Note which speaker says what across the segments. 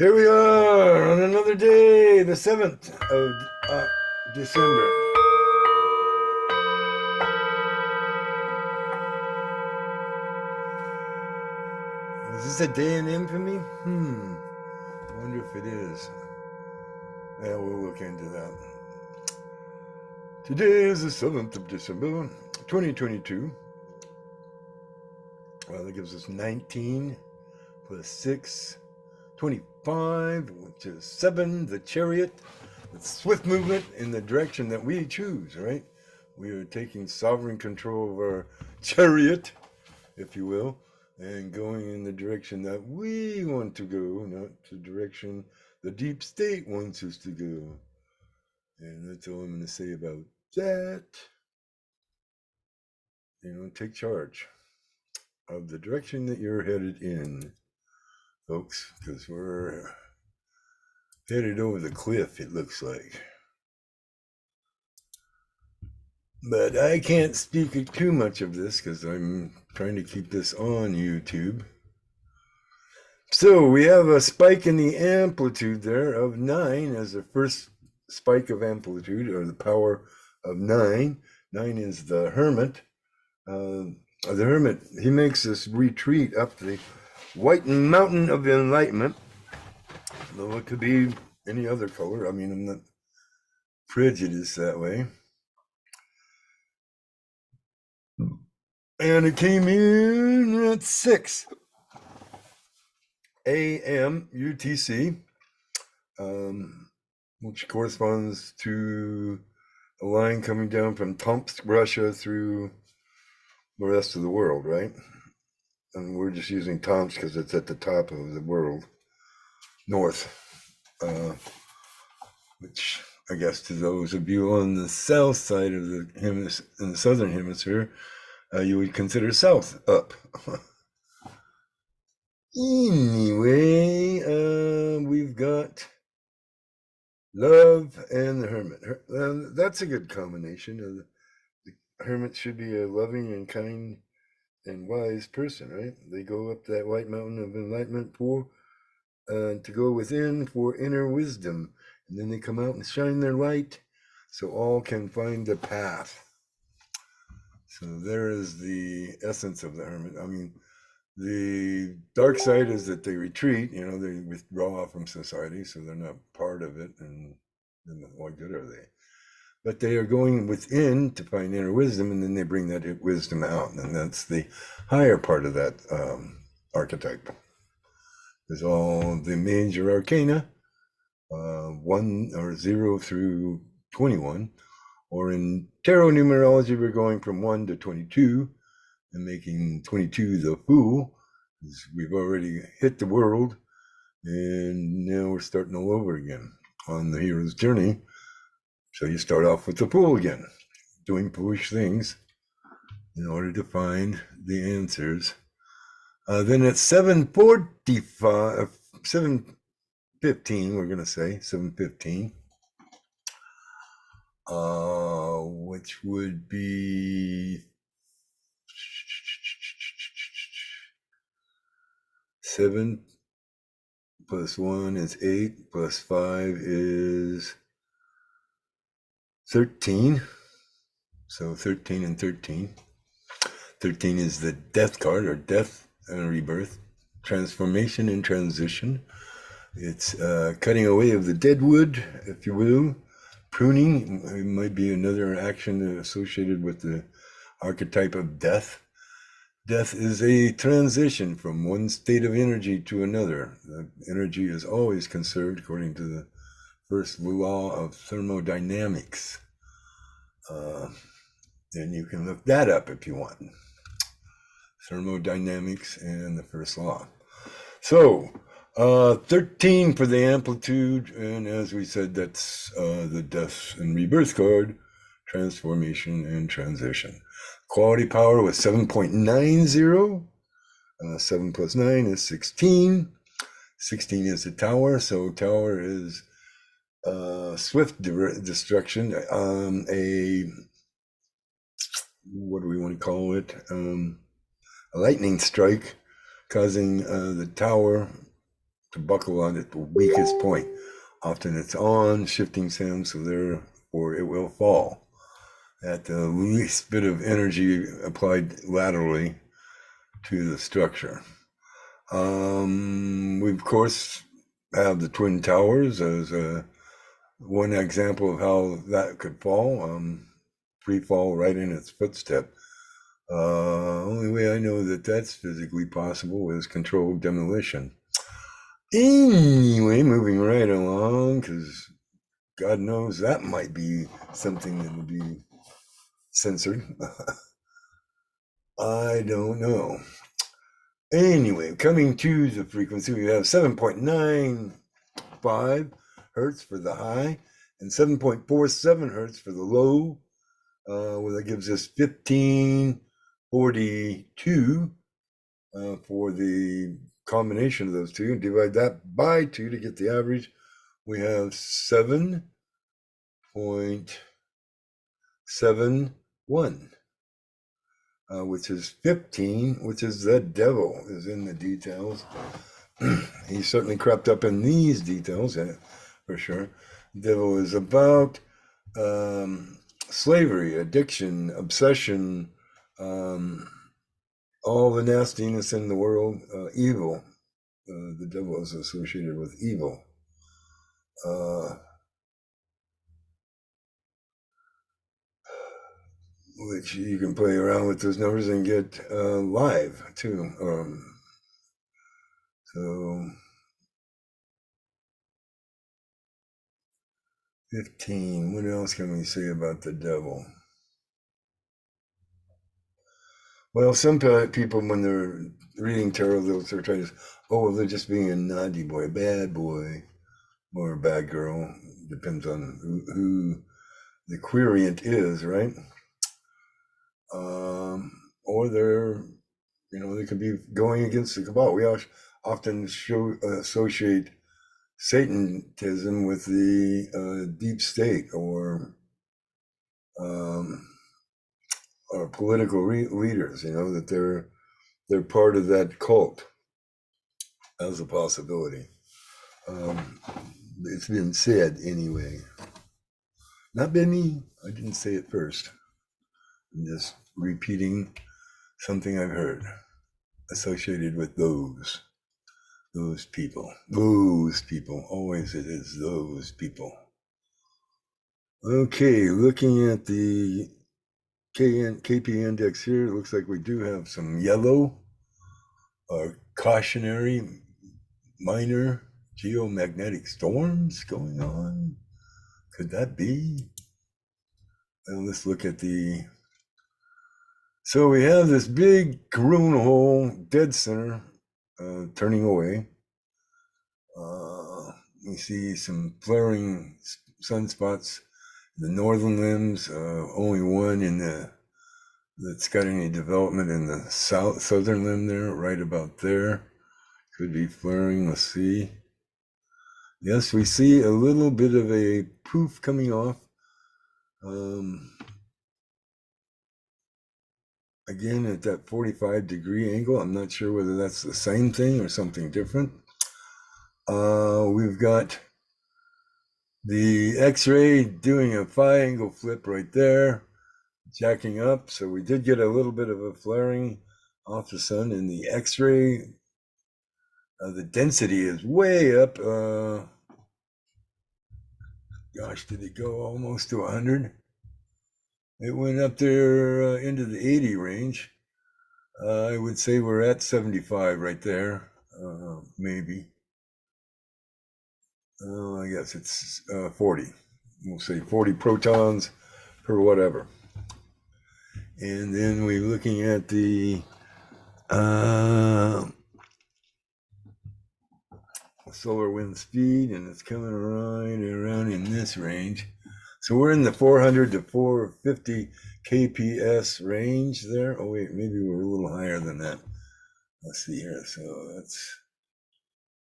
Speaker 1: Here we are on another day, the 7th of December. Is this a day in infamy? I wonder if it is. Yeah, we'll look into that. Today is the 7th of December, 2022. Well, that gives us 19 plus 6, 25, which is 7, the Chariot. It's swift movement in the direction that we choose, right? We are taking sovereign control of our chariot, if you will, and going in the direction that we want to go, not the direction the deep state wants us to go. And that's all I'm going to say about that. Take charge of the direction that you're headed in, folks, because we're headed over the cliff, it looks like. But I can't speak too much of this because I'm trying to keep this on YouTube. So we have a spike in the amplitude there of 9 as the first spike of amplitude, or the power of 9. 9 is the Hermit. The Hermit, he makes this retreat up the White Mountain of Enlightenment. Though it could be any other color. I mean, I'm not prejudiced that way. And it came in at 6 a.m. UTC, which corresponds to a line coming down from Tomsk, Russia, through the rest of the world, right? And we're just using Tomsk because it's at the top of the world, north, which I guess to those of you on the south side of the in the southern hemisphere, you would consider south up. Anyway, we've got Love and the Hermit. That's a good combination. The Hermit should be a loving and kind and wise person, right? They go up that white mountain of enlightenment to go within for inner wisdom, and then they come out and shine their light, so all can find the path. So there is the essence of the Hermit. I mean, the dark side is that they retreat, they withdraw from society, so they're not part of it, and what good are they? But they are going within to find inner wisdom, and then they bring that wisdom out, and that's the higher part of that archetype. There's all the major arcana, 1 or 0 through 21, or in tarot numerology, we're going from 1 to 22, and making 22 the Fool, because we've already hit the world, and now we're starting all over again on the hero's journey. So you start off with the Fool again, doing foolish things in order to find the answers. Then at 7:45, 7:15, we're going to say 7:15, which would be 7 plus 1 is 8, plus 5 is 13. So 13 and 13. 13 is the death card, or death and rebirth, transformation and transition. It's cutting away of the dead wood, if you will. Pruning, it might be another action associated with the archetype of death. Death is a transition from one state of energy to another. The energy is always conserved according to the first law of thermodynamics. And you can look that up if you want. Thermodynamics and the first law. So, 13 for the amplitude, and as we said, that's the death and rebirth card, transformation and transition. Quality power was 7.90. 7 plus 9 is 16. 16 is the tower, so tower is swift destruction. What do we want to call it? A lightning strike, causing the tower to buckle on at the weakest point. Often it's on, shifting sound, so therefore it will fall at the least bit of energy applied laterally to the structure. We of course have the Twin Towers as one example of how that could fall. Free fall right in its footstep. Only way I know that that's physically possible is controlled demolition. Anyway, moving right along, because God knows that might be something that would be censored. I don't know. Anyway, coming to the frequency, we have 7.95 hertz for the high and 7.47 hertz for the low. Well, that gives us 1542 for the combination of those two. And divide that by 2 to get the average. We have 7.71. Which is 15, which is the devil is in the details. He certainly crept up in these details, for sure. Devil is about slavery, addiction, obsession, all the nastiness in the world, evil. The devil is associated with evil. Which you can play around with those numbers and get live too. So 15. What else can we say about the devil? Well, some people, when they're reading tarot, they'll try to, oh, they're just being a naughty boy, a bad boy, or a bad girl. Depends on who the querent is, right? Or they're, they could be going against the cabal. We often associate Satanism with the deep state or political leaders, that they're part of that cult as a possibility. It's been said anyway. Not been me. I didn't say it first. I'm just repeating something I've heard associated with those people. Those people. Always it is those people. Okay, looking at the KP index here, it looks like we do have some yellow, cautionary, minor geomagnetic storms going on. Could that be? Well, let's look at so we have this big corona hole, dead center, turning away. We see some flaring sunspots. The northern limbs, only one that's got any development in the southern limb there, right about there. Could be flaring, let's see. Yes, we see a little bit of a poof coming off. Again, at that 45-degree angle. I'm not sure whether that's the same thing or something different. We've got the X-ray doing a 5-angle flip right there, jacking up. So we did get a little bit of a flaring off the sun in the X-ray. The density is way up. Gosh, did it go almost to 100? It went up there into the 80 range. I would say we're at 75 right there, maybe. I guess it's 40. We'll say 40 protons per whatever. And then we're looking at the solar wind speed, and it's coming around in this range. So we're in the 400 to 450 kps range there. Oh wait, maybe we're a little higher than that. Let's see here. So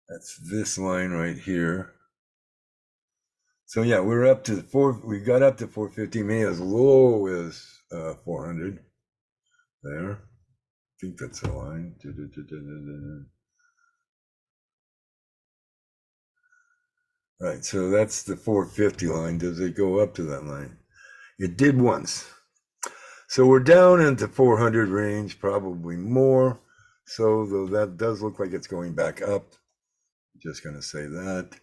Speaker 1: that's this line right here. So yeah, we're up to we got up to 450, maybe as low as 400 there. I think that's the line. Right, so that's the 450 line. Does it go up to that line? It did once. So we're down into 400 range, probably more. So though that does look like it's going back up. Just going to say that.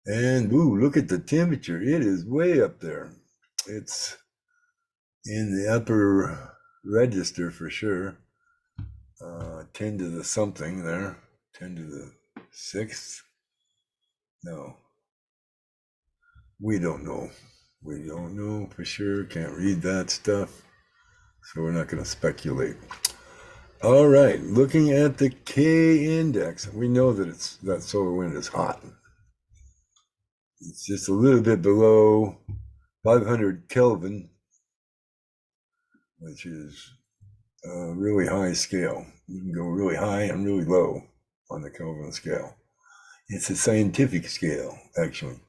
Speaker 1: And ooh, look at the temperature. It is way up there. It's in the upper register for sure. 10 to the something there. 10 to the 6th. No. We don't know. We don't know for sure. Can't read that stuff. So we're not going to speculate. All right, looking at the K index, we know that that solar wind is hot. It's just a little bit below 500 Kelvin, which is a really high scale. You can go really high and really low on the Kelvin scale. It's a scientific scale, actually.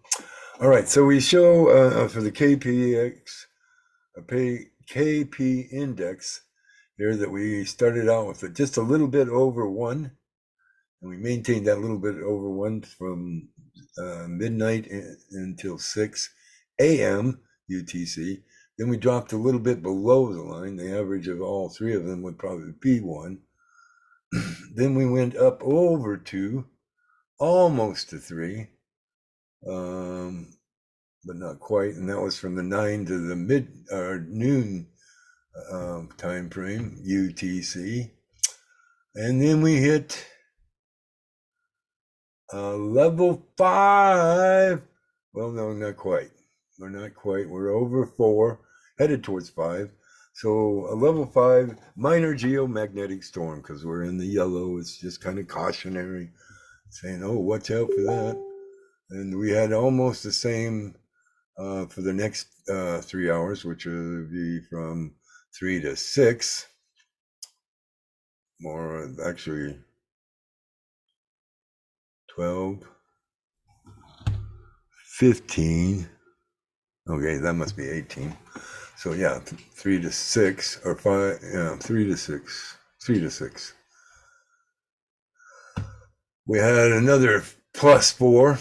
Speaker 1: All right, so we show for the KP index here that we started out with just a little bit over 1, and we maintained that little bit over 1 from midnight until 6 a.m. UTC. Then we dropped a little bit below the line. The average of all three of them would probably be 1. Then we went up over 2, almost to 3, but not quite. And that was from the 9 to the noon time frame, UTC. And then we hit level 5. Well, no, not quite. We're not quite. We're over 4, headed towards 5. So a level 5 minor geomagnetic storm, because we're in the yellow. It's just kind of cautionary, saying, oh, watch out for that. And we had almost the same for the next 3 hours, which would be from 3 to 6. More, actually, 12, 15. Okay, that must be 18. So yeah, 3 to 6 or 5. Yeah, 3 to 6. 3 to 6. We had another +4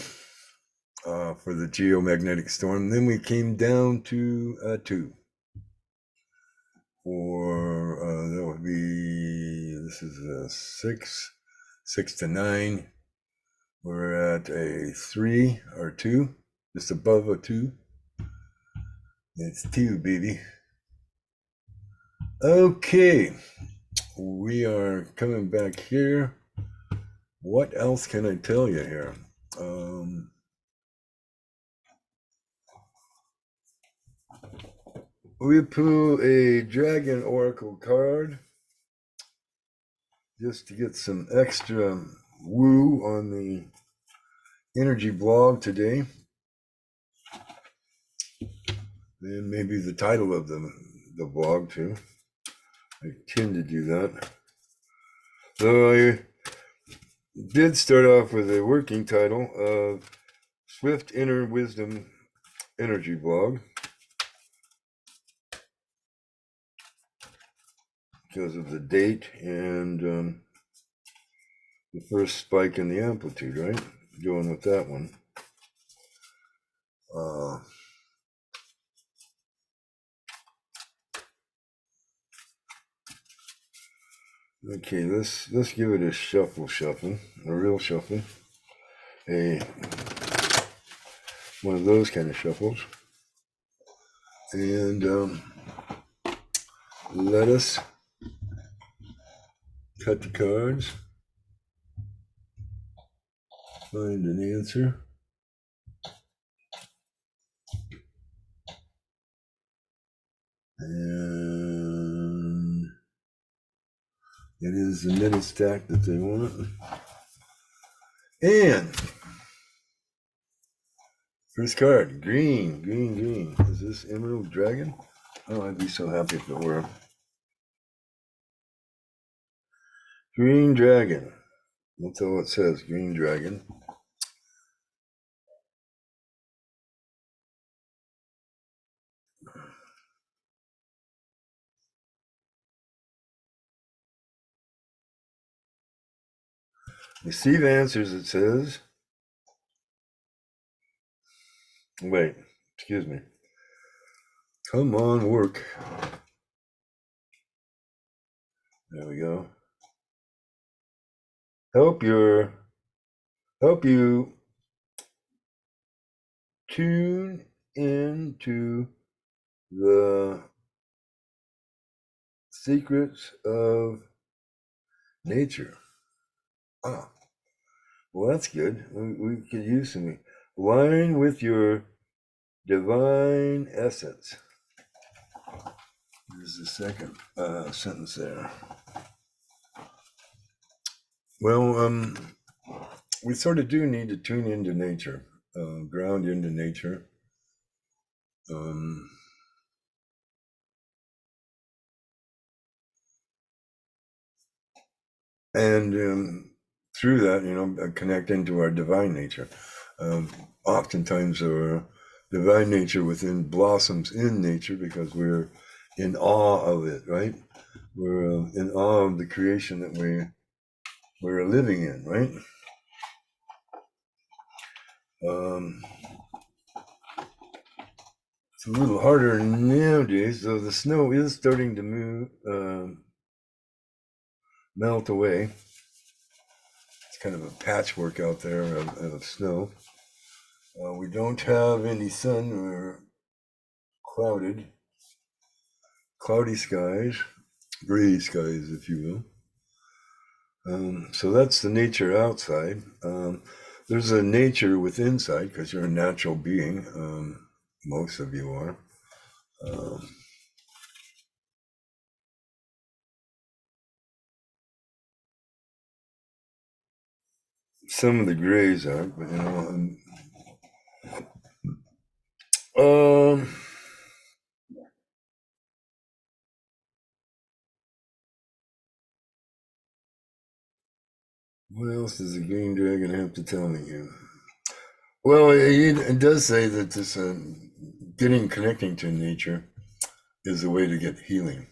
Speaker 1: for the geomagnetic storm. Then we came down to 2. Or that would be, this is a 6 to 9. We're at a 3 or 2, just above a 2. It's 2, baby. Okay, we are coming back here. What else can I tell you here? We pull a Dragon Oracle card just to get some extra woo on the energy blog today. And maybe the title of the blog too. I tend to do that. So I did start off with a working title of Swift Inner Wisdom Energy Blog, because of the date and the first spike in the amplitude, right? Going with that one. Okay, let's give it a shuffle, a real shuffle, one of those kind of shuffles, and let us cut the cards, find an answer. And it is the middle stack that they want. And first card, green. Is this Emerald Dragon? Oh, I'd be so happy if it were. Green Dragon. That's all it says, Green Dragon. Receive answers, it says. Wait, excuse me. Come on, work. There we go. Help you tune into the secrets of nature. Ah, well, that's good. We could use some line with your divine essence. There's the second sentence there. Well, we sort of do need to tune into nature, ground into nature. And through that, connect into our divine nature. Oftentimes, our divine nature within blossoms in nature because we're in awe of it, right? We're in awe of the creation that we're living in, right? It's a little harder nowadays, though the snow is starting to melt away. It's kind of a patchwork out there of snow. We don't have any sun. We're cloudy skies, gray skies, if you will. So that's the nature outside. There's a nature with inside because you're a natural being. Most of you are. Some of the grays aren't, but what else does the green dragon have to tell me here? Well, it does say that this connecting to nature is a way to get healing.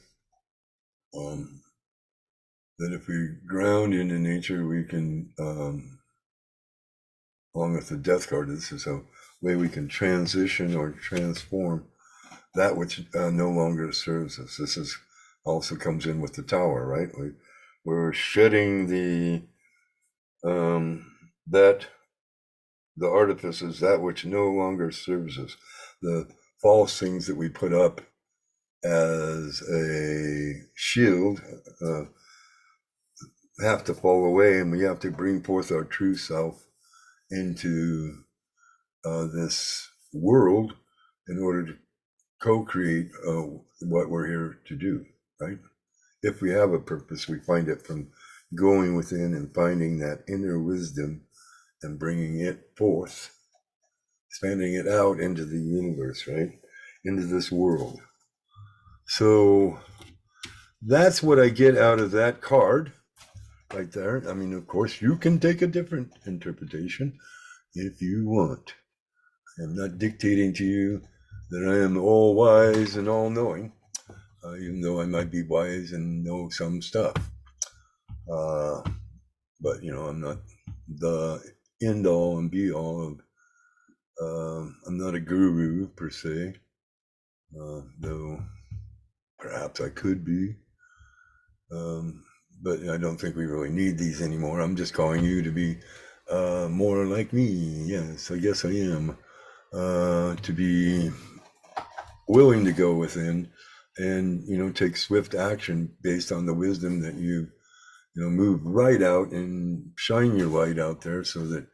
Speaker 1: That if we ground into nature, we can, along with the death card, this is a way we can transition or transform that which no longer serves us. This is also comes in with the tower, right? We're shedding the artifices, that which no longer serves us, the false things that we put up as a shield have to fall away, and we have to bring forth our true self into this world in order to co-create what we're here to do, right? If we have a purpose, we find it from going within and finding that inner wisdom and bringing it forth, expanding it out into the universe, right? Into this world. So that's what I get out of that card right there. I mean, of course, you can take a different interpretation if you want. I'm not dictating to you that I am all wise and all knowing, even though I might be wise and know some stuff. But I'm not the end all and be all of. I'm not a guru per se, though perhaps I could be. But I don't think we really need these anymore. I'm just calling you to be more like me. Yes, I guess I am. To be willing to go within and take swift action based on the wisdom that you move right out and shine your light out there so that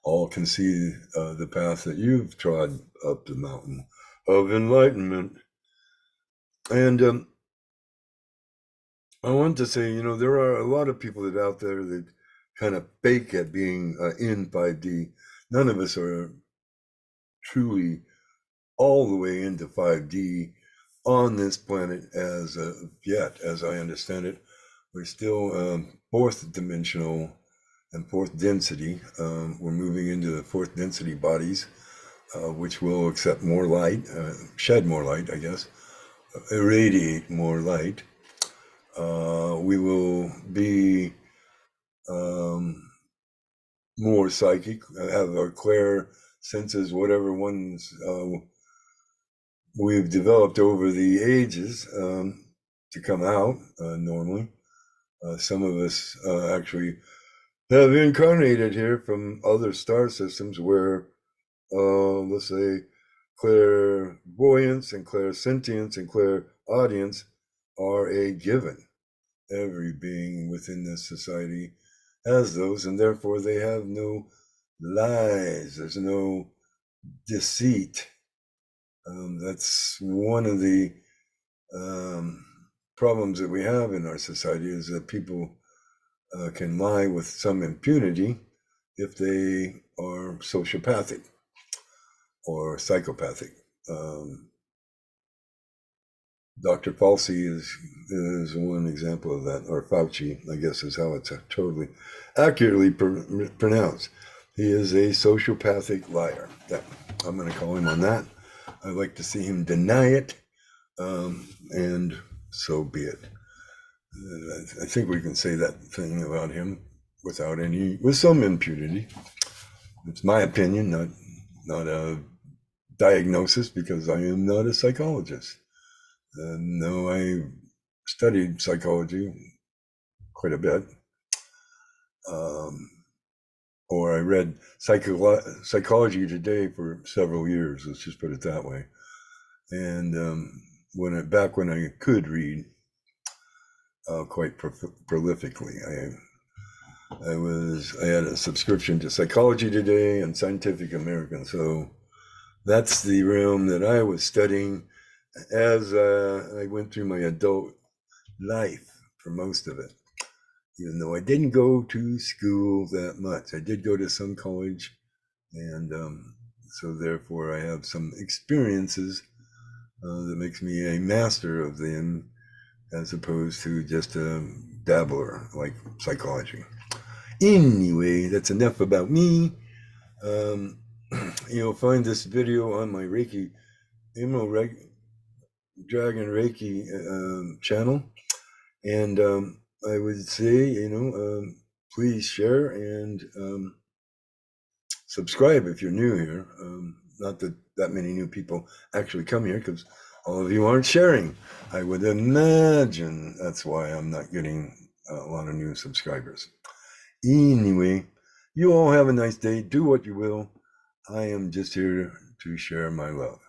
Speaker 1: all can see the path that you've trod up the mountain of enlightenment. And I want to say, there are a lot of people that out there that kind of fake at being in 5D. None of us are truly all the way into 5D on this planet as yet, as I understand it. We're still fourth dimensional and fourth density. We're moving into the fourth density bodies, which will accept more light, shed more light, I guess, irradiate more light. We will be more psychic, have our clair senses, whatever ones we've developed over the ages to come out normally. Some of us actually have incarnated here from other star systems where, let's say, clairvoyance and clairsentience and clairaudience are a given. Every being within this society has those, and therefore they have no lies. There's no deceit. That's one of the problems that we have in our society, is that people can lie with some impunity if they are sociopathic or psychopathic. Dr. Fauci is one example of that, or Fauci, I guess is how it's totally accurately pronounced. He is a sociopathic liar. Yeah, I'm going to call him on that. I'd like to see him deny it, and so be it. I think we can say that thing about him with some impunity. It's my opinion, not a diagnosis, because I am not a psychologist. No, I studied psychology quite a bit, or I read Psychology Today for several years. Let's just put it that way. And back when I could read quite prolifically, I had a subscription to Psychology Today and Scientific American. So that's the realm that I was studying as I went through my adult life for most of it. Even though I didn't go to school that much, I did go to some college, and so therefore I have some experiences that makes me a master of them, as opposed to just a dabbler like psychology. Anyway, that's enough about me. You'll find this video on my Reiki, Emerald Dragon Reiki channel, and I would say, please share and subscribe if you're new here. Not that many new people actually come here, because all of you aren't sharing. I would imagine that's why I'm not getting a lot of new subscribers. Anyway, you all have a nice day. Do what you will. I am just here to share my love.